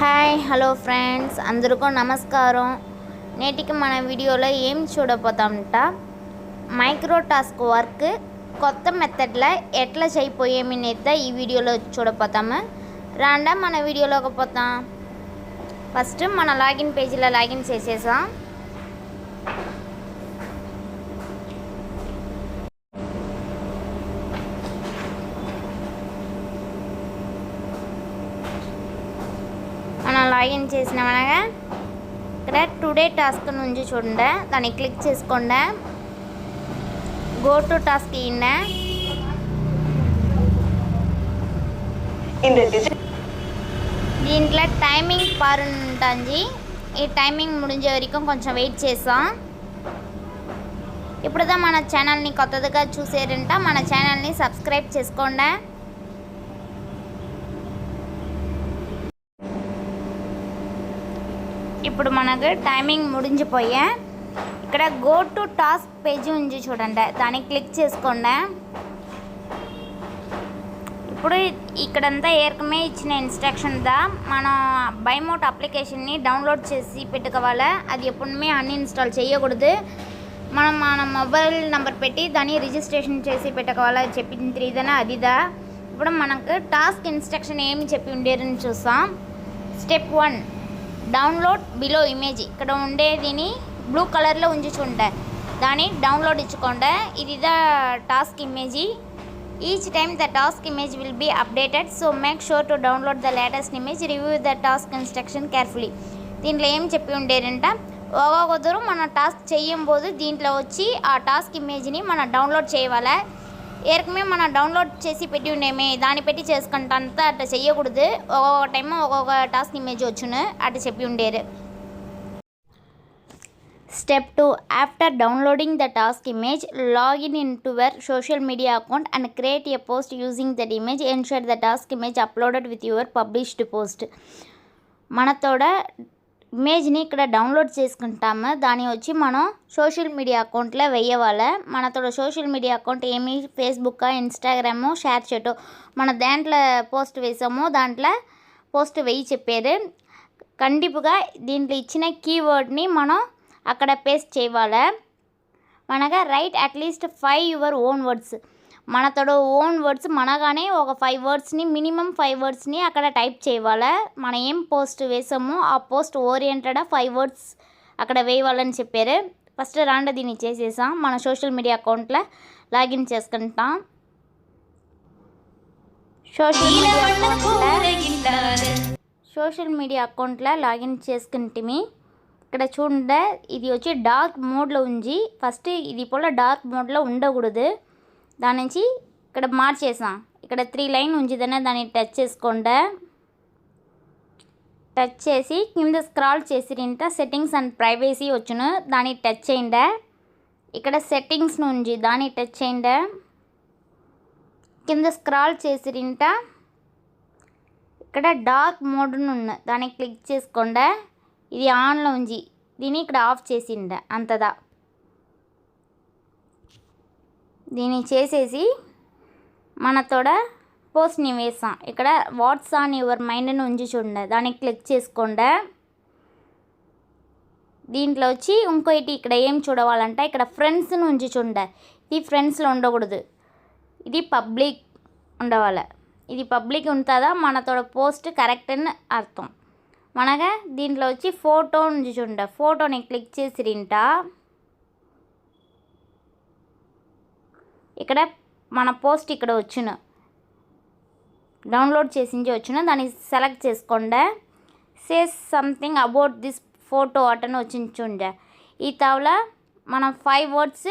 Hi hello friends అందరికీ నమస్కారం. నేటికి మన వీడియోలో ఏం చూడబోతామంట మైక్రో టాస్క్ వర్క్ కొత్త మెథడ్లో ఎట్లా చేయపోయేమినైతే ఈ వీడియోలో చూడబోతాము. రాండా మన వీడియోలోకి పోతాం. ఫస్ట్ మన లాగిన్ పేజీలో లాగిన్ చేసేసాం. మనం లాగిన్ చేసినామనగా ఇక్కడ టుడే టాస్క్ నుంచి చూడండి, దాన్ని క్లిక్ చేసుకోండి. గో టు టాస్క్ ఇయ్యండి. దీంట్లో టైమింగ్ పార్ ఉంటుంది. ఈ టైమింగ్ ముడించే వరకు కొంచెం వెయిట్ చేస్తాం. ఇప్పుడుదా మన ఛానల్ని కొత్తగా చూసారంట మన ఛానల్ని సబ్స్క్రైబ్ చేసుకోండి. ఇప్పుడు మనకు టైమింగ్ ముడించిపోయా. ఇక్కడ గో టు టాస్క్ పేజీ ఉంది చూడండి, దాన్ని క్లిక్ చేసుకోండి. ఇప్పుడు ఇక్కడంతా ఏరకమే ఇచ్చిన ఇన్స్ట్రక్షన్ దా మనం బైమోట్ అప్లికేషన్ని డౌన్లోడ్ చేసి పెట్టుకోవాలి. అది ఎప్పుడుమే అన్ఇన్స్టాల్ చేయకూడదు. మన మొబైల్ నెంబర్ పెట్టి దాన్ని రిజిస్ట్రేషన్ చేసి పెట్టుకోవాలి. చెప్పింది ఇదనా అదిదా. ఇప్పుడు మనకు టాస్క్ ఇన్స్ట్రక్షన్ ఏమి చెప్పి ఉండేదని చూస్తాం. Step 1 download below image. ఇక్కడ ఉండేదిని బ్లూ కలర్లో ఉంచుకుంటే దాన్ని డౌన్లోడ్ ఇచ్చుకోండి. ఇది the task image. Each time the task image will be updated, so make sure to download the latest image, review the task instruction carefully. దీంట్లో ఏం చెప్పి ఉండేరంట, ఒక్కొక్కరు మన టాస్క్ చేయంబోదు దీంట్లో వచ్చి ఆ టాస్క్ ఇమేజ్ని మనం డౌన్లోడ్ చేయాలి. ఏరకమే మనం డౌన్లోడ్ చేసి పెట్టి ఉండేమే దాన్ని పెట్టి చేసుకుంటా అట్లా చెయ్యకూడదు. ఒక్కొక్క టైం ఒక్కొక్క టాస్క్ ఇమేజ్ వచ్చును అట్లా చెప్పి ఉండేరు. Step 2 after downloading the task image log in to your social media account and create a post using that image. Ensure the task image uploaded with your published post. మనతోడ ఇమేజ్ని ఇక్కడ download చేసుకుంటాము. దాన్ని వచ్చి మనం సోషల్ మీడియా అకౌంట్లో వేయవాలి. మనతో social media account ఏమి ఫేస్బుక్, ఇన్స్టాగ్రాము, షేర్ చాట్ మన దాంట్లో పోస్ట్ వేసాము. దాంట్లో పోస్ట్ వేయి చెప్పారు. కండిపుగా దీంట్లో ఇచ్చిన కీవర్డ్ని మనం అక్కడ పేస్ట్ చేయాలి. మనగా write at least 5 your own words. మనతో ఓన్ వర్డ్స్ మనగానే ఒక 5 వర్డ్స్ని మినిమం 5 వర్డ్స్ని అక్కడ టైప్ చేయాలి. మనం ఏం పోస్ట్ వేసామో ఆ పోస్ట్ ఓరియంటెడ్ 5 వర్డ్స్ అక్కడ వేయాలని చెప్పారు. ఫస్ట్ రాండా దీన్ని చేసేసాం. మన సోషల్ మీడియా అకౌంట్లో లాగిన్ చేసుకుంటాం. సోషల్ మీడియా అకౌంట్లో లాగిన్ చేసుకుంటే ఇక్కడ చూడండి, ఇది వచ్చి డార్క్ మోడ్లో ఉంది. ఫస్ట్ ఇది పోల డార్క్ మోడ్లో ఉండకూడదు. దాని నుంచి ఇక్కడ మార్చేసాం. ఇక్కడ 3 లైన్ ఉంచిదనే దాన్ని టచ్ చేసుకోండి. టచ్ చేసి కింద స్క్రాల్ చేసిరింట సెట్టింగ్స్ అండ్ ప్రైవసీ వచ్చును, దాన్ని టచ్ చేయండి. ఇక్కడ సెట్టింగ్స్ నుంచి దాన్ని టచ్ చేయండి. కింద స్క్రాల్ చేసిరింట ఇక్కడ డార్క్ మోడ్ ఉన్న దాన్ని క్లిక్ చేసుకోండి. ఇది ఆన్లో ఉంది, దీన్ని ఇక్కడ ఆఫ్ చేసిండ అంతదా. దీన్ని చేసేసి మనతోడ పోస్ట్ని వేసాం. ఇక్కడ వాట్స్ ఆన్ యువర్ మైండ్ని ఉంచి చూడండి, దాన్ని క్లిక్ చేసుకోండి. దీంట్లో వచ్చి ఇంకోటి ఇక్కడ ఏం చూడవాలంటే ఇక్కడ ఫ్రెండ్స్ నుంచి చూడండి. ఇది ఫ్రెండ్స్లో ఉండకూడదు, ఇది పబ్లిక్ ఉండవాలి. ఇది పబ్లిక్ ఉంటుందా మనతో పోస్ట్ కరెక్ట్ అని అర్థం. మనగా దీంట్లో వచ్చి ఫోటో నుంచి చూడండి, ఫోటోని క్లిక్ చేసిరింట ఇక్కడ మన పోస్ట్ ఇక్కడ వచ్చును, డౌన్లోడ్ చేసించి వచ్చును, దాన్ని సెలెక్ట్ చేసుకోండి. Say something about this photo అటని వచ్చింది చూడండి. ఈ తావుల మనం 5 వర్డ్స్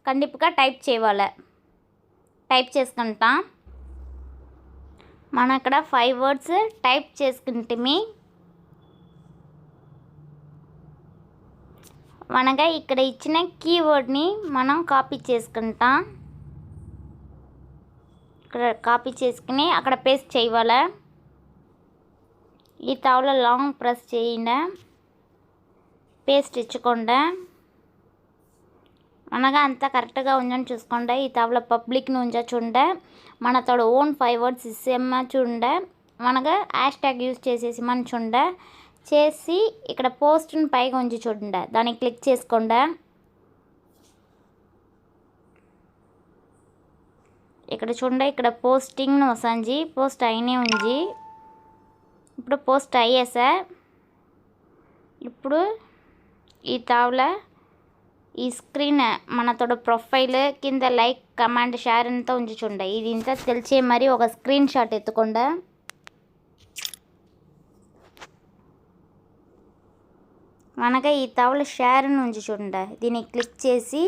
కండిపుగా టైప్ చేయాలి. టైప్ చేసుకుంటాం. మనం ఇక్కడ 5 వర్డ్స్ టైప్ చేసుకుంటే మనగా ఇక్కడ ఇచ్చిన కీవర్డ్ని మనం కాపీ చేసుకుంటాం. ఇక్కడ కాపీ చేసుకుని అక్కడ పేస్ట్ చేయాలి. ఈ తావులో లాంగ్ ప్రెస్ చేయండి, పేస్ట్ ఇచ్చుకోండి. మనగా అంతా కరెక్ట్గా ఉందని చూసుకోండి. ఈ తావులో పబ్లిక్ని ఉంచ చూడండి. మనతో ఓన్ 5 వర్డ్స్ ఇసేమ్మ చూడండి. మనగా హ్యాష్ ట్యాగ్ యూజ్ చేసేసి మన చూడ చేసి ఇక్కడ పోస్ట్ని పైగా ఉంచి చూడండి, దాన్ని క్లిక్ చేసుకోండి. ఇక్కడ చూడండి, ఇక్కడ పోస్టింగ్ వస్తుంది, పోస్ట్ అయినే ఉంది. ఇప్పుడు పోస్ట్ అయ్యే సార్. ఇప్పుడు ఈ తావుల ఈ స్క్రీన్ మనతోడ ప్రొఫైల్ కింద లైక్ కమెంట్ షేర్ అంతా ఉంచి చూడండి. ఇది ఇంత తెలిసే మరి ఒక స్క్రీన్ షాట్ ఎత్తుకోండి. మనగా ఈ తావుల షేర్ను ఉంచి చూడండి, దీన్ని క్లిక్ చేసి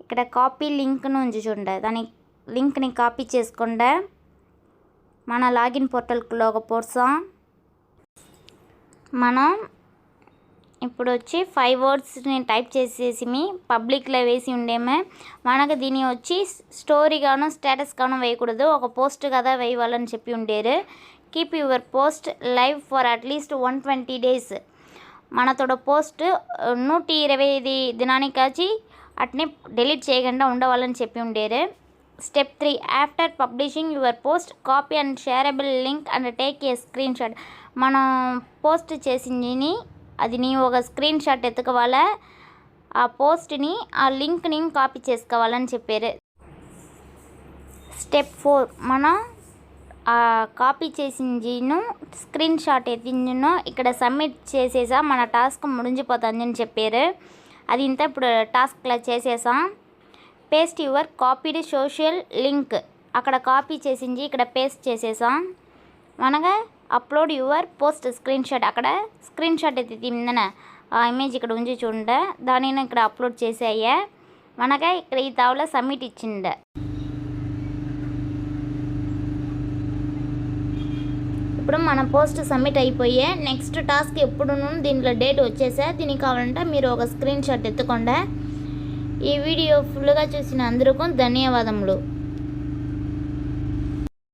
ఇక్కడ కాపీ లింక్ను ఉంచి చూడండి, దాని లింక్ని కాపీ చేసుకోండి. మన లాగిన్ పోర్టల్లోకి పోర్సాం. మనం ఇప్పుడు వచ్చి 5 వర్డ్స్ని టైప్ చేసేసి పబ్లిక్లో వేసి ఉండేమే. మనకు దీన్ని వచ్చి స్టోరీ గాను స్టేటస్ గాను వేయకూడదు, ఒక పోస్ట్ కదా వేయవాలని చెప్పి ఉండేరు. Keep your post live for at least 120 days. మనతోడ పోస్ట్ 120 దినానికి కాచి అట్నే డిలీట్ చేయకుండా ఉండవాలని చెప్పి ఉండేరు. Step 3, after publishing your post copy and shareable link and take a screenshot. మనం పోస్ట్ చేసింది అది నీ ఒక స్క్రీన్ షాట్ ఎత్తుకోవాలా, ఆ పోస్ట్ని ఆ లింక్ని కాపీ చేసుకోవాలని చెప్పారు. స్టెప్ 4, మనం ఆ కాపీ చేసిందిను స్క్రీన్ షాట్ ఎత్తిందిను ఇక్కడ సబ్మిట్ చేసేసా మన టాస్క్ ముడిచిపోతుంది అని చెప్పారు. అది ఇంత ఇప్పుడు టాస్క్లో చేసేసాం. Paste your copied social link, అక్కడ కాపీ చేసింది ఇక్కడ పేస్ట్ చేసేసాం. మనగా upload your post screen shot, అక్కడ స్క్రీన్ షాట్ అయితే తిందన ఆ ఇమేజ్ ఇక్కడ ఉంచి చూడండి, దానిని ఇక్కడ అప్లోడ్ చేసాయా. మనగా ఇక్కడ ఈ తావులో సబ్మిట్ ఇచ్చిండ. ఇప్పుడు మన పోస్ట్ సబ్మిట్ అయిపోయే. నెక్స్ట్ టాస్క్ ఎప్పుడు దీంట్లో డేట్ వచ్చేసా. దీనికి కావాలంటే మీరు ఒక స్క్రీన్ షాట్ ఎత్తుకోండి. ఈ వీడియో ఫుల్గా చూసిన అందరికీ ధన్యవాదములు.